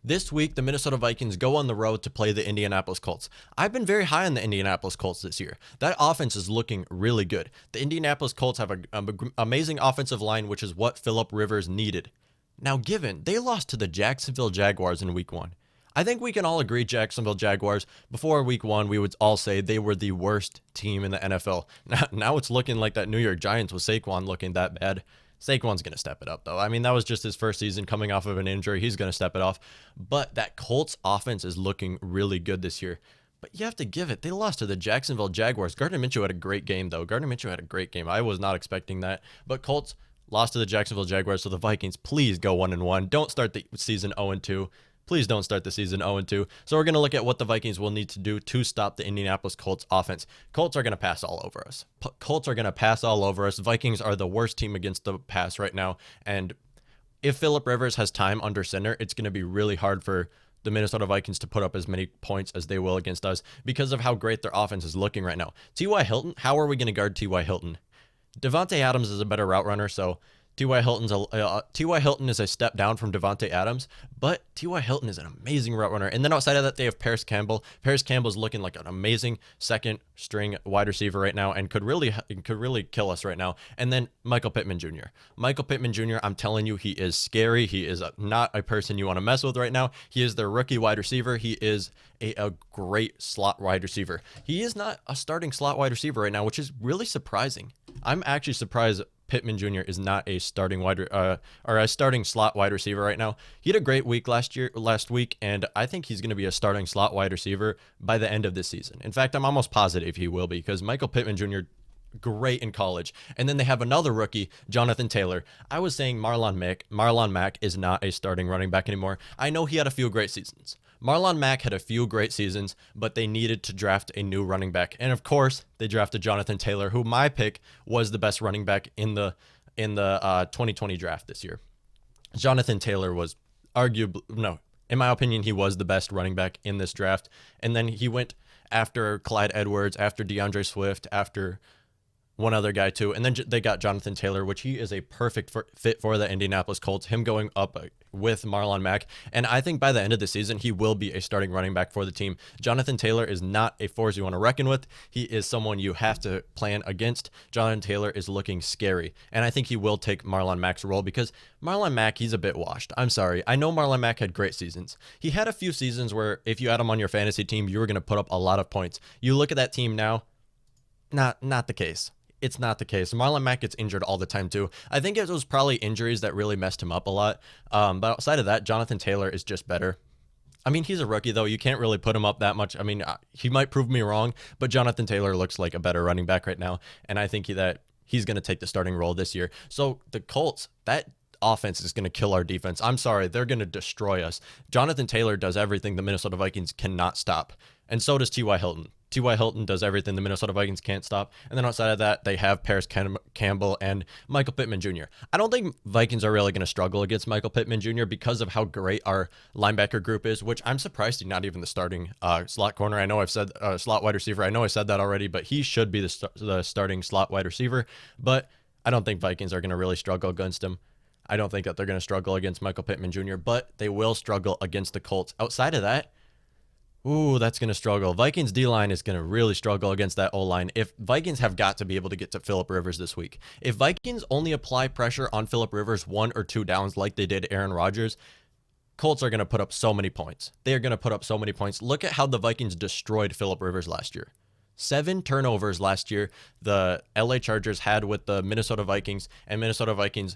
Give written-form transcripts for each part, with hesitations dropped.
This week, the Minnesota Vikings go on the road to play the Indianapolis Colts. I've been very high on the Indianapolis Colts this year. That offense is looking really good. The Indianapolis Colts have an amazing offensive line, which is what Phillip Rivers needed. Now, given they lost to the Jacksonville Jaguars in week 1, I think we can all agree Jacksonville Jaguars, before week 1, we would all say they were the worst team in the NFL. Now it's looking like that New York Giants with Saquon looking that bad. Saquon's going to step it up, though. I mean, that was just his first season coming off of an injury. He's going to step it off. But that Colts offense is looking really good this year. But you have to give it. They lost to the Jacksonville Jaguars. Gardner Minshew had a great game, though. Gardner Minshew had a great game. I was not expecting that. But Colts lost to the Jacksonville Jaguars. So the Vikings, please go 1-1. Don't start the season 0-2. Please don't start the season 0-2. So we're going to look at what the Vikings will need to do to stop the Indianapolis Colts offense. Colts are going to pass all over us. Colts are going to pass all over us. Vikings are the worst team against the pass right now. And if Phillip Rivers has time under center, it's going to be really hard for the Minnesota Vikings to put up as many points as they will against us because of how great their offense is looking right now. T.Y. Hilton, how are we going to guard T.Y. Hilton? Devontae Adams is a better route runner, so T.Y. Hilton is a step down from Devontae Adams, but T.Y. Hilton is an amazing route runner. And then outside of that, they have Paris Campbell. Paris Campbell is looking like an amazing second-string wide receiver right now and could really kill us right now. And then Michael Pittman Jr. Michael Pittman Jr., I'm telling you, he is scary. He is not a person you want to mess with right now. He is their rookie wide receiver. He is a great slot wide receiver. He is not a starting slot wide receiver right now, which is really surprising. I'm actually surprised Pittman Jr. is not a starting slot wide receiver right now. He had a great week last week, and I think he's going to be a starting slot wide receiver by the end of this season. In fact, I'm almost positive he will be because Michael Pittman Jr. great in college. And then they have another rookie, Jonathan Taylor. I was saying Marlon Mack is not a starting running back anymore. I know he had a few great seasons. Marlon Mack had a few great seasons, but they needed to draft a new running back. And of course, they drafted Jonathan Taylor, who my pick was the best running back in the 2020 draft this year. Jonathan Taylor was in my opinion, he was the best running back in this draft. And then he went after Clyde Edwards, after DeAndre Swift, after one other guy too. And then they got Jonathan Taylor, which he is a perfect fit for the Indianapolis Colts, him going up with Marlon Mack. And I think by the end of the season, he will be a starting running back for the team. Jonathan Taylor is not a force you want to reckon with. He is someone you have to plan against. Jonathan Taylor is looking scary. And I think he will take Marlon Mack's role because Marlon Mack, he's a bit washed. I'm sorry. I know Marlon Mack had great seasons. He had a few seasons where if you had him on your fantasy team, you were going to put up a lot of points. You look at that team now, not the case. It's not the case. Marlon Mack gets injured all the time too. I think it was probably injuries that really messed him up a lot. But outside of that, Jonathan Taylor is just better. I mean, he's a rookie though. You can't really put him up that much. I mean, he might prove me wrong, but Jonathan Taylor looks like a better running back right now. And I think that he's going to take the starting role this year. So the Colts, that offense is going to kill our defense. I'm sorry. They're going to destroy us. Jonathan Taylor does everything the Minnesota Vikings cannot stop. And so does T.Y. Hilton. T.Y. Hilton does everything the Minnesota Vikings can't stop. And then outside of that, they have Paris Campbell and Michael Pittman Jr. I don't think Vikings are really going to struggle against Michael Pittman Jr. because of how great our linebacker group is, which I'm surprised he's not even the starting slot corner. I know I've said slot wide receiver. I know I said that already, but he should be the starting slot wide receiver. But I don't think Vikings are going to really struggle against him. I don't think that they're going to struggle against Michael Pittman Jr., but they will struggle against the Colts. Outside of that, that's going to struggle. Vikings D-line is going to really struggle against that O-line. If Vikings have got to be able to get to Phillip Rivers this week. If Vikings only apply pressure on Phillip Rivers 1 or 2 downs like they did Aaron Rodgers, Colts are going to put up so many points. They are going to put up so many points. Look at how the Vikings destroyed Phillip Rivers last year. 7 turnovers last year the LA Chargers had with the Minnesota Vikings, and Minnesota Vikings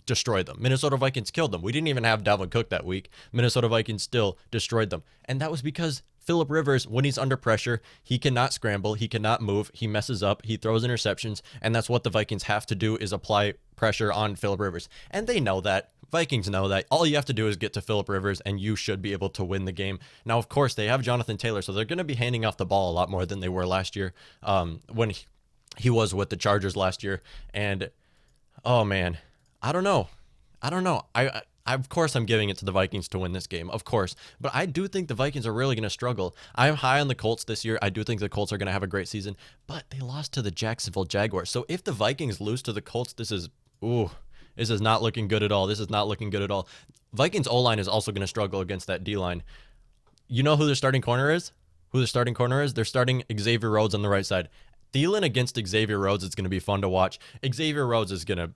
destroyed them. Minnesota Vikings killed them. We didn't even have Dalvin Cook that week. Minnesota Vikings still destroyed them. And that was because Phillip Rivers, when he's under pressure, he cannot scramble, he cannot move, he messes up, he throws interceptions, and that's what the Vikings have to do is apply pressure on Phillip Rivers. And they know that. Vikings know that. All you have to do is get to Phillip Rivers, and you should be able to win the game. Now, of course, they have Jonathan Taylor, so they're going to be handing off the ball a lot more than they were last year when he was with the Chargers last year. And, oh, man, I don't know. I of course, I'm giving it to the Vikings to win this game, of course. But I do think the Vikings are really going to struggle. I'm high on the Colts this year. I do think the Colts are going to have a great season. But they lost to the Jacksonville Jaguars. So if the Vikings lose to the Colts, this is not looking good at all. This is not looking good at all. Vikings O-line is also going to struggle against that D-line. You know who their starting corner is? They're starting Xavier Rhodes on the right side. Thielen against Xavier Rhodes is going to be fun to watch. Xavier Rhodes is going to,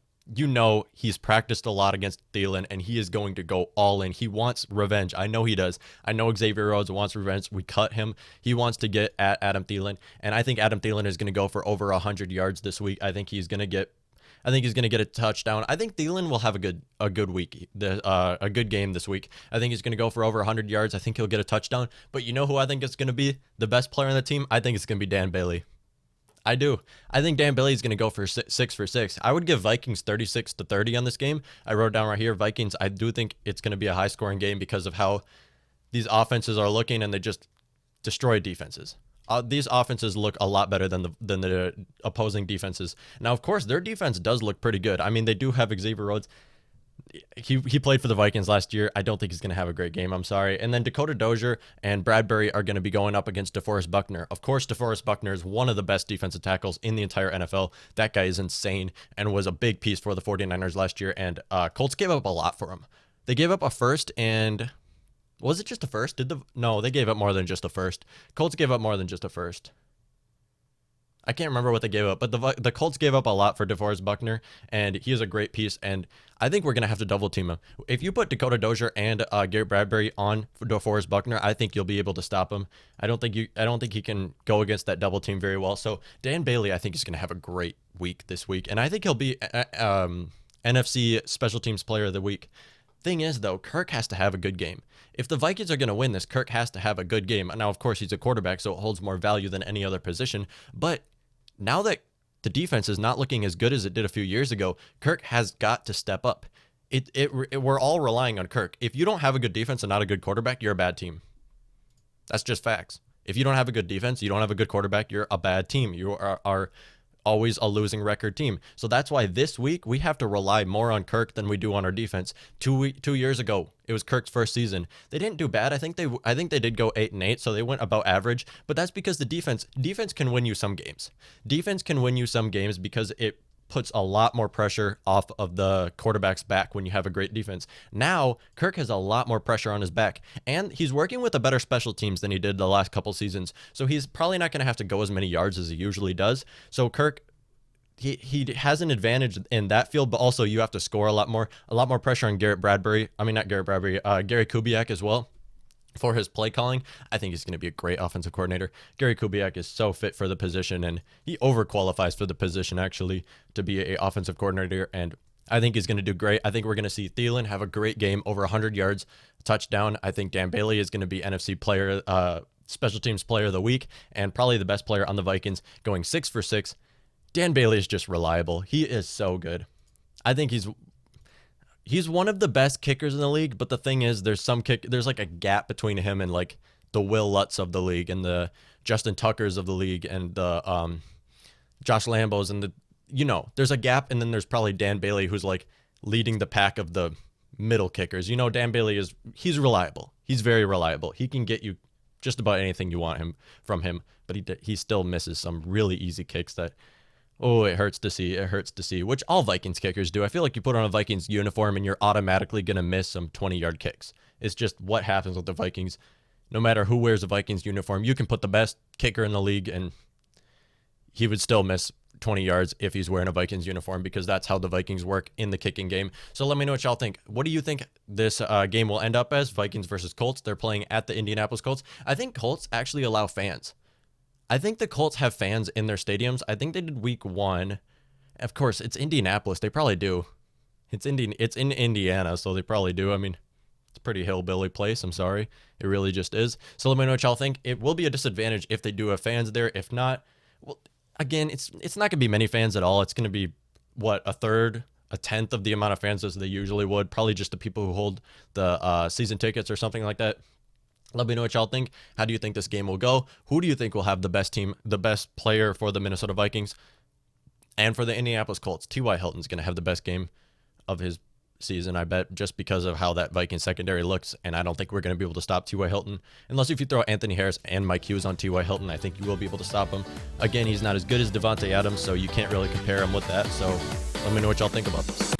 he's practiced a lot against Thielen, and he is going to go all in. He wants revenge. I know he does. I know Xavier Rhodes wants revenge. We cut him. He wants to get at Adam Thielen, and I think Adam Thielen is going to go for over 100 yards this week. I think he's going to get a touchdown. I think Thielen will have a good week, a good game this week. I think he's going to go for over 100 yards. I think he'll get a touchdown. But you know who I think is going to be the best player on the team? I think it's going to be Dan Bailey. I do. I think Dan Bailey is going to go for 6 for 6. I would give Vikings 36-30 on this game. I wrote down right here, Vikings. I do think it's going to be a high-scoring game because of how these offenses are looking, and they just destroy defenses. These offenses look a lot better than the opposing defenses. Now, of course, their defense does look pretty good. I mean, they do have Xavier Rhodes. He played for the Vikings last year. I don't think he's going to have a great game. I'm sorry. And then Dakota Dozier and Bradbury are going to be going up against Deforest Buckner. Of course, Deforest Buckner is one of the best defensive tackles in the entire NFL. That guy is insane and was a big piece for the 49ers last year. And Colts gave up a lot for him. They gave up a first and... Was it just a first? No, they gave up more than just a first. Colts gave up more than just a first. I can't remember what they gave up, but the Colts gave up a lot for DeForest Buckner, and he is a great piece, and I think we're going to have to double team him. If you put Dakota Dozier and Garrett Bradbury on DeForest Buckner, I think you'll be able to stop him. I don't think he can go against that double team very well. So Dan Bailey, I think, is going to have a great week this week, and I think he'll be NFC Special Teams Player of the Week. Thing is, though, Kirk has to have a good game. If the Vikings are going to win this, Kirk has to have a good game. Now, of course, he's a quarterback, so it holds more value than any other position. But now that the defense is not looking as good as it did a few years ago, Kirk has got to step up. We're all relying on Kirk. If you don't have a good defense and not a good quarterback, you're a bad team. That's just facts. If you don't have a good defense, you don't have a good quarterback, you're a bad team. You are always a losing record team. So that's why this week we have to rely more on Kirk than we do on our defense. 2 years ago, it was Kirk's first season. They didn't do bad. I think they did go 8-8, so they went about average. But that's because the defense can win you some games. Defense can win you some games because it puts a lot more pressure off of the quarterback's back when you have a great defense. Now, Kirk has a lot more pressure on his back, and he's working with a better special teams than he did the last couple seasons. So he's probably not going to have to go as many yards as he usually does. So Kirk, he has an advantage in that field, but also you have to score a lot more pressure on Gary Kubiak as well. For his play calling, I think he's going to be a great offensive coordinator. Gary Kubiak is so fit for the position, and he overqualifies for the position, actually, to be an offensive coordinator, and I think he's going to do great. I think we're going to see Thielen have a great game, over 100 yards, touchdown. I think Dan Bailey is going to be NFC Special Teams Player of the Week, and probably the best player on the Vikings, going 6 for 6. Dan Bailey is just reliable. He is so good. I think he's one of the best kickers in the league, but the thing is, there's like a gap between him and like the Will Lutz of the league and the Justin Tuckers of the league and the Josh Lambos and there's a gap, and then there's probably Dan Bailey, who's like leading the pack of the middle kickers. Dan Bailey he's reliable. He's very reliable. He can get you just about anything you want from him, but he still misses some really easy kicks that, oh, it hurts to see. It hurts to see, which all Vikings kickers do. I feel like you put on a Vikings uniform and you're automatically going to miss some 20-yard kicks. It's just what happens with the Vikings. No matter who wears a Vikings uniform, you can put the best kicker in the league and he would still miss 20 yards if he's wearing a Vikings uniform, because that's how the Vikings work in the kicking game. So let me know what y'all think. What do you think this game will end up as? Vikings versus Colts. They're playing at the Indianapolis Colts. I think Colts actually allow fans. I think the Colts have fans in their stadiums. I think they did week 1. Of course, it's Indianapolis. They probably do. It's in Indiana, so they probably do. I mean, it's a pretty hillbilly place. I'm sorry. It really just is. So let me know what y'all think. It will be a disadvantage if they do have fans there. If not, well, again, it's not going to be many fans at all. It's going to be, a third, a tenth of the amount of fans as they usually would. Probably just the people who hold the season tickets or something like that. Let me know what y'all think. How do you think this game will go? Who do you think will have the best team, the best player for the Minnesota Vikings and for the Indianapolis Colts? T.Y. Hilton's going to have the best game of his season, I bet, just because of how that Vikings secondary looks, and I don't think we're going to be able to stop T.Y. Hilton. Unless if you throw Anthony Harris and Mike Hughes on T.Y. Hilton, I think you will be able to stop him. Again, he's not as good as Devontae Adams, so you can't really compare him with that. So let me know what y'all think about this.